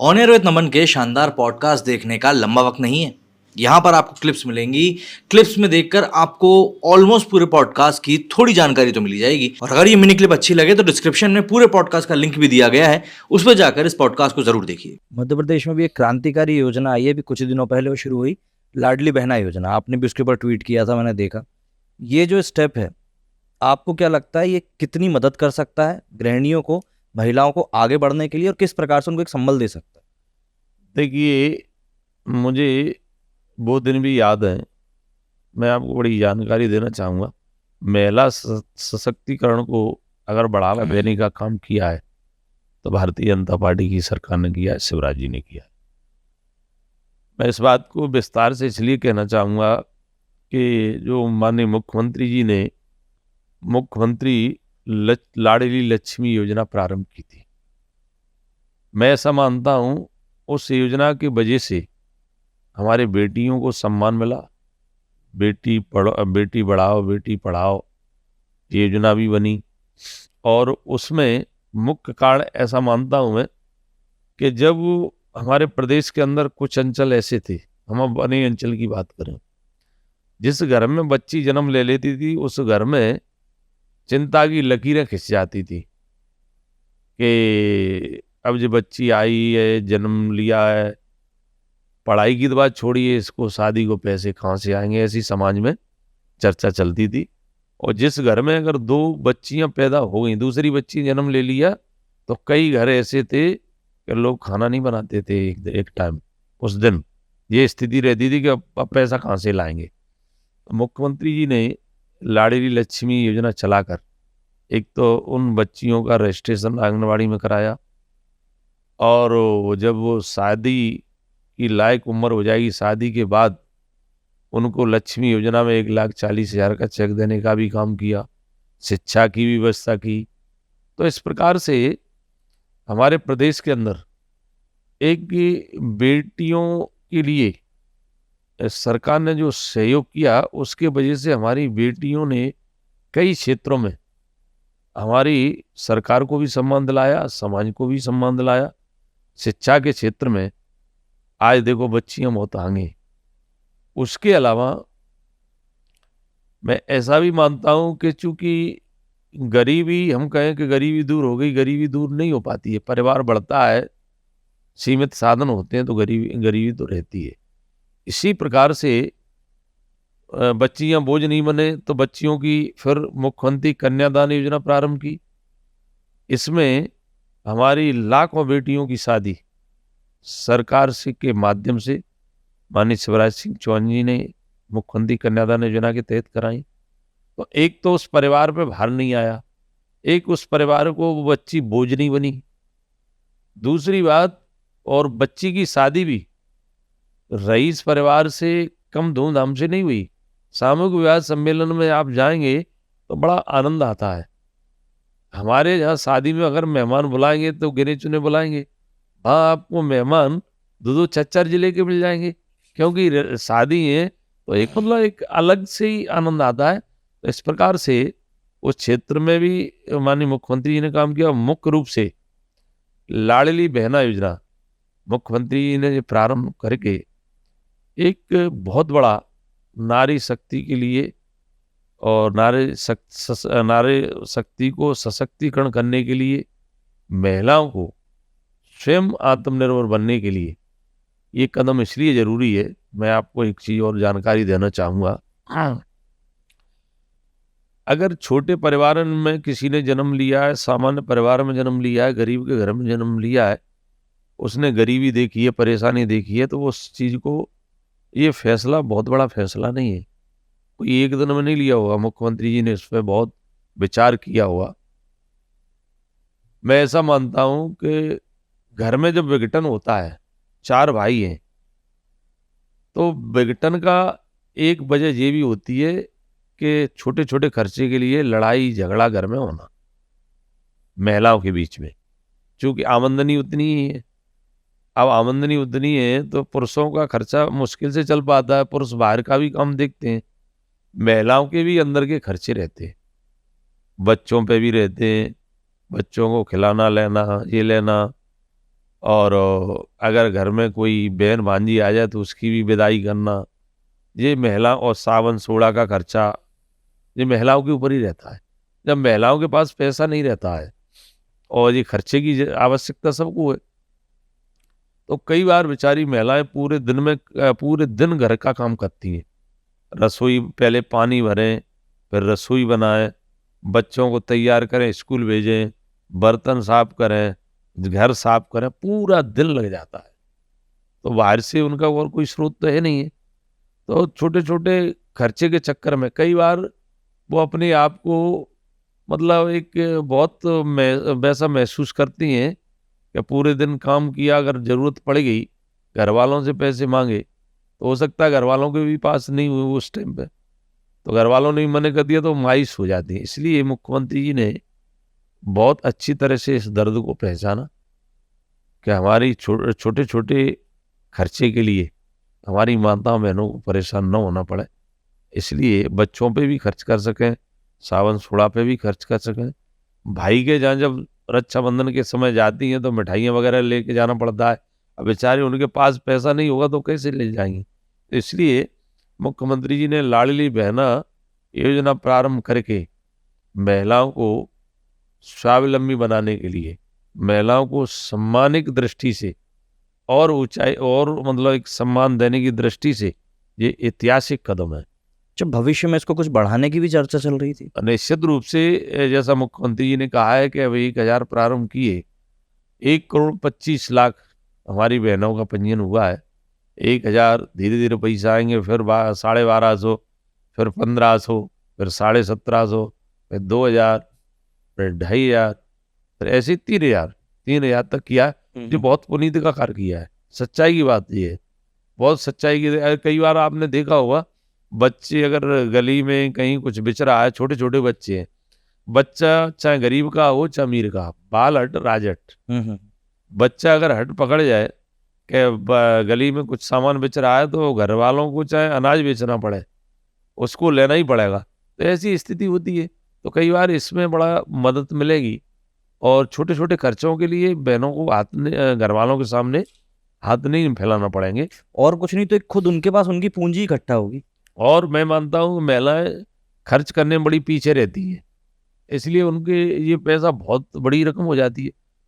On air with नमन के शानदार podcast देखने का लंबा वक्त नहीं है। यहाँ पर आपको क्लिप्स मिलेंगी। क्लिप्स में देखकर आपको ऑलमोस्ट पूरे पॉडकास्ट की थोड़ी जानकारी तो मिल जाएगी। और अगर ये मिनी क्लिप अच्छी लगे तो डिस्क्रिप्शन में पूरे पॉडकास्ट का लिंक भी दिया गया है, उस पर जाकर इस पॉडकास्ट को जरूर देखिए। मध्य प्रदेश में भी एक क्रांतिकारी योजना आई है, अभी कुछ दिनों पहले वो शुरू हुई, लाडली बहना योजना। आपने भी उसके ऊपर ट्वीट किया था, मैंने देखा। ये जो स्टेप है, आपको क्या लगता है ये कितनी मदद कर सकता है गृहिणियों को, महिलाओं को आगे बढ़ने के लिए, और किस प्रकार से उनको एक संबल दे सकता है? देखिए, मुझे वो दिन भी याद है। मैं आपको बड़ी जानकारी देना चाहूँगा। महिला सशक्तिकरण को अगर बढ़ावा देने का काम किया है तो भारतीय जनता पार्टी की सरकार ने किया है, शिवराज जी ने किया है। मैं इस बात को विस्तार से इसलिए कहना चाहूँगा कि जो माननीय मुख्यमंत्री जी ने लाडली लक्ष्मी योजना प्रारंभ की थी। मैं ऐसा मानता हूँ उस योजना की वजह से हमारे बेटियों को सम्मान मिला। बेटी बढ़ाओ बेटी पढ़ाओ ये योजना भी बनी, और उसमें मुख्य कारण ऐसा मानता हूँ मैं कि जब हमारे प्रदेश के अंदर कुछ अंचल ऐसे थे, हम अब अपने अंचल की बात करें, जिस घर में बच्ची जन्म ले लेती थी उस घर में चिंता की लकीरें खिंच जाती थी कि अब जो बच्ची आई है, जन्म लिया है, पढ़ाई की तो बात छोड़िए, इसको शादी को पैसे कहाँ से आएंगे, ऐसी समाज में चर्चा चलती थी। और जिस घर में अगर 2 बच्चियां पैदा हो गई, दूसरी बच्ची जन्म ले लिया, तो कई घर ऐसे थे कि लोग खाना नहीं बनाते थे एक टाइम। उस दिन ये स्थिति रहती थी कि अब पैसा कहाँ से लाएंगे। तो मुख्यमंत्री जी ने लाडली लक्ष्मी योजना चलाकर एक तो उन बच्चियों का रजिस्ट्रेशन आंगनबाड़ी में कराया, और जब वो शादी की लायक उम्र हो जाएगी, शादी के बाद उनको लक्ष्मी योजना में 1,40,000 का चेक देने का भी काम किया। शिक्षा की भी व्यवस्था की। तो इस प्रकार से हमारे प्रदेश के अंदर एक बेटियों के लिए सरकार ने जो सहयोग किया, उसके वजह से हमारी बेटियों ने कई क्षेत्रों में हमारी सरकार को भी सम्मान दिलाया, समाज को भी सम्मान दिलाया। शिक्षा के क्षेत्र में आज देखो बच्चियां बहुत आगे। उसके अलावा मैं ऐसा भी मानता हूं कि चूंकि गरीबी, हम कहें कि गरीबी दूर हो गई, गरीबी दूर नहीं हो पाती है। परिवार बढ़ता है, सीमित साधन होते हैं, तो गरीबी तो रहती है। इसी प्रकार से बच्चियां बोझ नहीं बने तो बच्चियों की फिर मुख्यमंत्री कन्यादान योजना प्रारंभ की। इसमें हमारी लाखों बेटियों की शादी सरकार से के माध्यम से माननीय शिवराज सिंह चौहान जी ने मुख्यमंत्री कन्यादान योजना के तहत कराई। तो एक तो उस परिवार पे भार नहीं आया, एक उस परिवार को वो बच्ची बोझ नहीं बनी। दूसरी बात, और बच्ची की शादी भी रईस परिवार से कम धूमधाम से नहीं हुई। सामूहिक विवाह सम्मेलन में आप जाएंगे तो बड़ा आनंद आता है। हमारे यहाँ शादी में अगर मेहमान बुलाएंगे तो गिने चुने बुलाएंगे, वहाँ आपको मेहमान 2-2 4-4 जिले के मिल जाएंगे, क्योंकि शादी है तो एक मतलब एक अलग से ही आनंद आता है। तो इस प्रकार से उस क्षेत्र में भी माननीय मुख्यमंत्री जी ने काम किया। मुख्य रूप से लाडली बहना योजना मुख्यमंत्री जी ने प्रारंभ करके एक बहुत बड़ा नारी शक्ति के लिए और नारी शक्ति को सशक्तिकरण करने के लिए, महिलाओं को स्वयं आत्मनिर्भर बनने के लिए ये कदम इसलिए जरूरी है। मैं आपको एक चीज और जानकारी देना चाहूंगा। अगर छोटे परिवार में किसी ने जन्म लिया है, सामान्य परिवार में जन्म लिया है, गरीब के घर में जन्म लिया है, उसने गरीबी देखी है, परेशानी देखी है, तो वो उस चीज को, ये फैसला बहुत बड़ा फैसला नहीं है, कोई एक दिन में नहीं लिया होगा। मुख्यमंत्री जी ने इस पर बहुत विचार किया हुआ। मैं ऐसा मानता हूं कि घर में जब विघटन होता है, 4 भाई हैं, तो विघटन का एक वजह ये भी होती है कि छोटे छोटे खर्चे के लिए लड़ाई झगड़ा घर में होना महिलाओं के बीच में, क्योंकि आमदनी उतनी ही है। अब आमदनी उतनी है तो पुरुषों का खर्चा मुश्किल से चल पाता है, पुरुष बाहर का भी काम देखते हैं, महिलाओं के भी अंदर के खर्चे रहते हैं, बच्चों पे भी रहते हैं, बच्चों को खिलाना लेना ये लेना, और अगर घर में कोई बहन भांजी आ जाए तो उसकी भी विदाई करना, ये महिला और सावन सोड़ा का खर्चा ये महिलाओं के ऊपर ही रहता है। जब महिलाओं के पास पैसा नहीं रहता है और ये खर्चे की आवश्यकता सबको है, तो कई बार बेचारी महिलाएं पूरे दिन घर का काम करती हैं। रसोई पहले पानी भरें, फिर रसोई बनाएं, बच्चों को तैयार करें, स्कूल भेजें, बर्तन साफ करें, घर साफ करें, पूरा दिन लग जाता है। तो बाहर से उनका और कोई स्रोत तो है नहीं है। तो छोटे छोटे खर्चे के चक्कर में कई बार वो अपने आप को मतलब एक बहुत वैसा महसूस करती हैं कि पूरे दिन काम किया, अगर ज़रूरत पड़ गई घर वालों से पैसे मांगे तो हो सकता है घर वालों के भी पास नहीं हुए उस टाइम पे, तो घर वालों ने भी मना कर दिया तो मायूस हो जाती है। इसलिए मुख्यमंत्री जी ने बहुत अच्छी तरह से इस दर्द को पहचाना कि हमारी छोटे छोटे खर्चे के लिए हमारी माताओं बहनों को परेशान न होना पड़े, इसलिए बच्चों पे भी खर्च कर सकें, सावन सोड़ा पे भी खर्च कर सकें। भाई के जहाँ जब रक्षाबंधन के समय जाती हैं तो मिठाइयाँ वगैरह लेके जाना पड़ता है। अब बेचारे उनके पास पैसा नहीं होगा तो कैसे ले जाएंगे। तो इसलिए मुख्यमंत्री जी ने लाडली बहना योजना प्रारंभ करके महिलाओं को स्वावलंबी बनाने के लिए, महिलाओं को सम्मानिक दृष्टि से और ऊंचाई और मतलब एक सम्मान देने की दृष्टि से ये ऐतिहासिक कदम है। जब भविष्य में इसको कुछ बढ़ाने की भी चर्चा चल रही थी। निश्चित रूप से जैसा मुख्यमंत्री जी ने कहा है कि अब 1,000 प्रारंभ किए, 1,25,00,000 हमारी बहनों का पंजीयन हुआ है। 1,000 धीरे धीरे पैसा आएंगे, फिर 12,500, फिर 1,500, फिर 17,500, फिर 2,000, फिर 2,500, फिर ऐसे ही 3,000 तक किया है। जो बहुत पुनीत का कार्य किया है। सच्चाई की बात ये है, बहुत सच्चाई की। कई बार आपने देखा होगा बच्चे अगर गली में कहीं कुछ बिच रहा है, छोटे छोटे बच्चे हैं, बच्चा चाहे गरीब का हो चाहे अमीर का, बाल हट राज हट। बच्चा अगर हट पकड़ जाए कि गली में कुछ सामान बेच रहा है तो घर वालों को चाहे अनाज बेचना पड़े उसको लेना ही पड़ेगा। तो ऐसी स्थिति होती है। तो कई बार इसमें बड़ा मदद मिलेगी और छोटे छोटे खर्चों के लिए बहनों को घर वालों के सामने हाथ नहीं फैलाना पड़ेंगे। और कुछ नहीं तो एक खुद उनके पास उनकी पूंजी इकट्ठा होगी। और मैं मानता हूँ महिलाएं खर्च करने में बड़ी पीछे रहती हैं, इसलिए उनके ये पैसा बहुत बड़ी रकम हो जाती है।